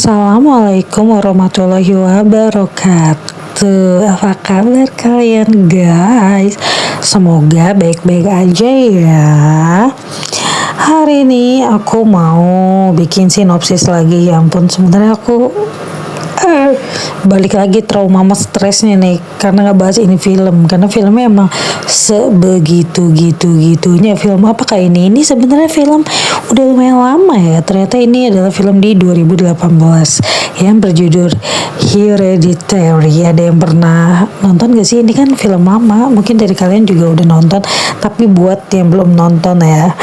Assalamualaikum warahmatullahi wabarakatuh. Apa kabar kalian guys? Semoga baik-baik aja ya. Hari ini aku mau bikin sinopsis lagi. Ya ampun, sebenarnya aku balik lagi trauma sama stresnya nih karena ngebahas ini film, karena filmnya emang sebegitu-gitunya. Film apa kayak ini sebenarnya film udah lumayan lama ya. Ternyata ini adalah film di 2018 yang berjudul Hereditary. Ada yang pernah nonton gak sih? Ini kan film lama, mungkin dari kalian juga udah nonton, tapi buat yang belum nonton ya,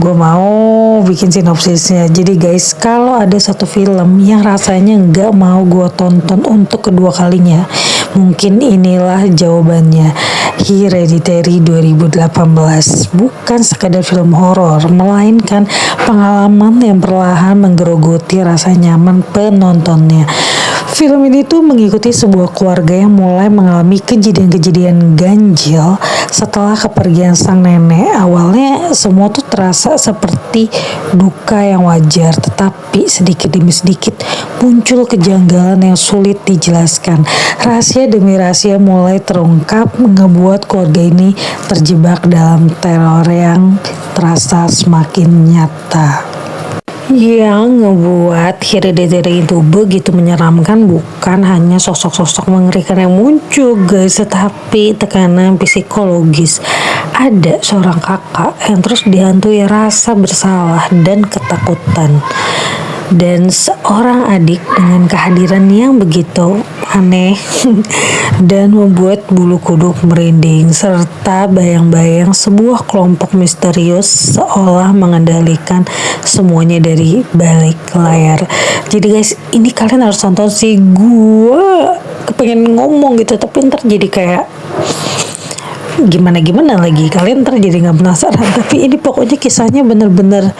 gue mau bikin sinopsisnya. Jadi guys, kalau ada satu film yang rasanya nggak mau gue tonton untuk kedua kalinya, mungkin inilah jawabannya. Hereditary 2018 bukan sekadar film horor, melainkan pengalaman yang perlahan menggerogoti rasa nyaman penontonnya. Film ini tuh mengikuti sebuah keluarga yang mulai mengalami kejadian-kejadian ganjil setelah kepergian sang nenek. Awalnya semua tuh terasa seperti duka yang wajar, tetapi sedikit demi sedikit muncul kejanggalan yang sulit dijelaskan. Rahasia demi rahasia mulai terungkap, ngebuat keluarga ini terjebak dalam teror yang terasa semakin nyata. Yang ngebuat Hereditary itu begitu menyeramkan bukan hanya sosok-sosok mengerikan yang muncul guys, tetapi tekanan psikologis. Ada seorang kakak yang terus dihantui rasa bersalah dan ketakutan, dan seorang adik dengan kehadiran yang begitu aneh dan membuat bulu kuduk merinding, serta bayang-bayang sebuah kelompok misterius seolah mengendalikan semuanya dari balik layar. Jadi guys, ini kalian harus tonton sih. Gue kepengen ngomong gitu tapi ntar jadi kayak gimana lagi, kalian ntar jadi nggak penasaran. Tapi ini pokoknya kisahnya bener-bener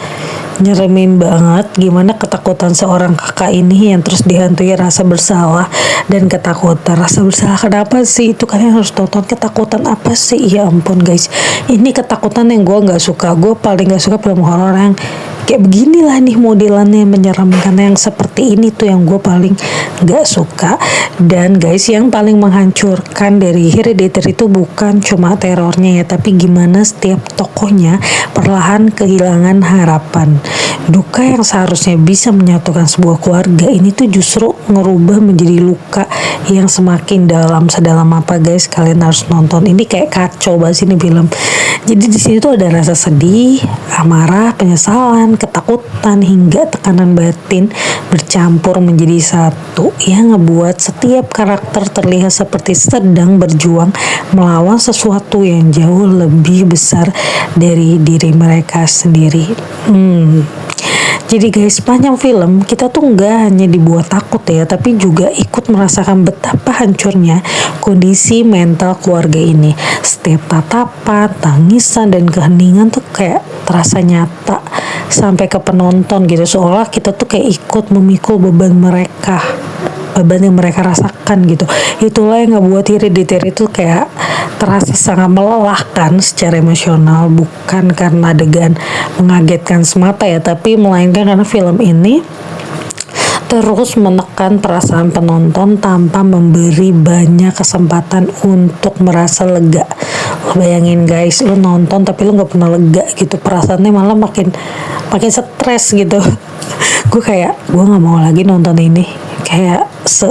nyeremin banget, gimana ketakutan seorang kakak ini yang terus dihantui rasa bersalah dan ketakutan. Rasa bersalah kenapa sih? Itu kalian harus tonton. Ketakutan apa sih? Ya ampun guys, ini ketakutan yang gue nggak suka. Gue paling nggak suka film horor yang kayak beginilah nih modelannya, menyeramkan yang seperti ini tuh yang gue paling nggak suka. Dan guys, yang paling menghancurkan dari Hereditary itu bukan cuma terornya ya, tapi gimana setiap tokohnya perlahan kehilangan harapan. Duka yang seharusnya bisa menyatukan sebuah keluarga ini tuh justru ngerubah menjadi luka yang semakin dalam. Sedalam apa guys? Kalian harus nonton. Ini kayak kacau banget ini film. Jadi di sini tuh ada rasa sedih, amarah, penyesalan, ketakutan, hingga tekanan batin bercampur menjadi satu yang ngebuat setiap karakter terlihat seperti sedang berjuang melawan sesuatu yang jauh lebih besar dari diri mereka sendiri. Jadi guys, sepanjang film kita tuh nggak hanya dibuat takut ya, tapi juga ikut merasakan betapa hancurnya kondisi mental keluarga ini. Setiap tatapan, tangisan, dan keheningan tuh kayak terasa nyata sampai ke penonton gitu, seolah kita tuh kayak ikut memikul beban yang mereka rasakan gitu. Itulah yang ngebuat Hereditary itu kayak terasa sangat melelahkan secara emosional, bukan karena adegan mengagetkan semata ya, tapi melainkan karena film ini terus menekan perasaan penonton tanpa memberi banyak kesempatan untuk merasa lega. Lo bayangin guys, lo nonton tapi lo nggak pernah lega gitu, perasaannya malah makin stres gitu. Gue nggak mau lagi nonton ini, kayak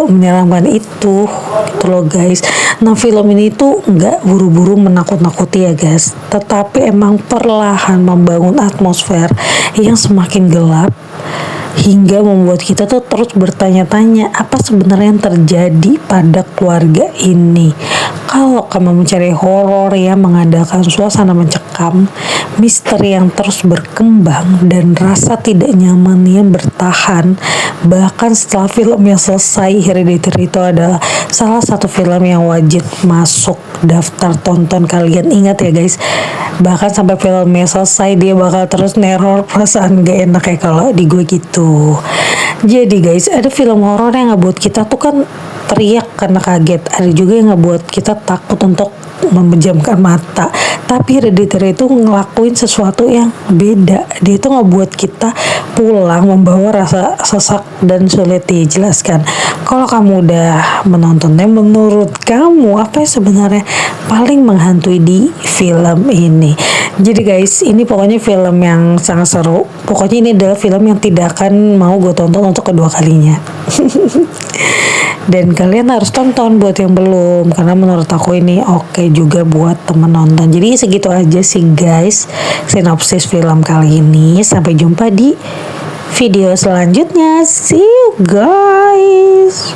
menyeramkan itu gitu loh guys. Nah, film ini tuh nggak buru-buru menakut-nakuti ya guys, tetapi emang perlahan membangun atmosfer yang semakin gelap hingga membuat kita tuh terus bertanya-tanya apa sebenarnya yang terjadi pada keluarga ini. Kalau kamu mencari horor yang mengandalkan suasana mencekam, misteri yang terus berkembang, dan rasa tidak nyaman yang bertahan bahkan setelah film yang selesai, Hereditary itu adalah salah satu film yang wajib masuk daftar tonton kalian. Ingat ya guys, bahkan sampai filmnya selesai dia bakal terus neror perasaan gak enak kayak kalau di gue gitu. Jadi guys, ada film horor yang ngebuat kita tuh kan teriak karena kaget, ada juga yang ngebuat kita takut untuk memejamkan mata. Tapi Hereditary itu ngelakuin sesuatu yang beda. Dia itu ngebuat kita pulang membawa rasa sesak dan sulit dijelaskan. Kalau kamu udah menontonnya, menurut kamu apa yang sebenarnya paling menghantui di film ini? Jadi guys, ini pokoknya film yang sangat seru. Pokoknya ini adalah film yang tidak akan mau gue tonton untuk kedua kalinya. Dan kalian harus tonton buat yang belum, karena menurut aku ini oke juga buat temen nonton. Jadi segitu aja sih guys sinopsis film kali ini. Sampai jumpa di video selanjutnya. See you guys.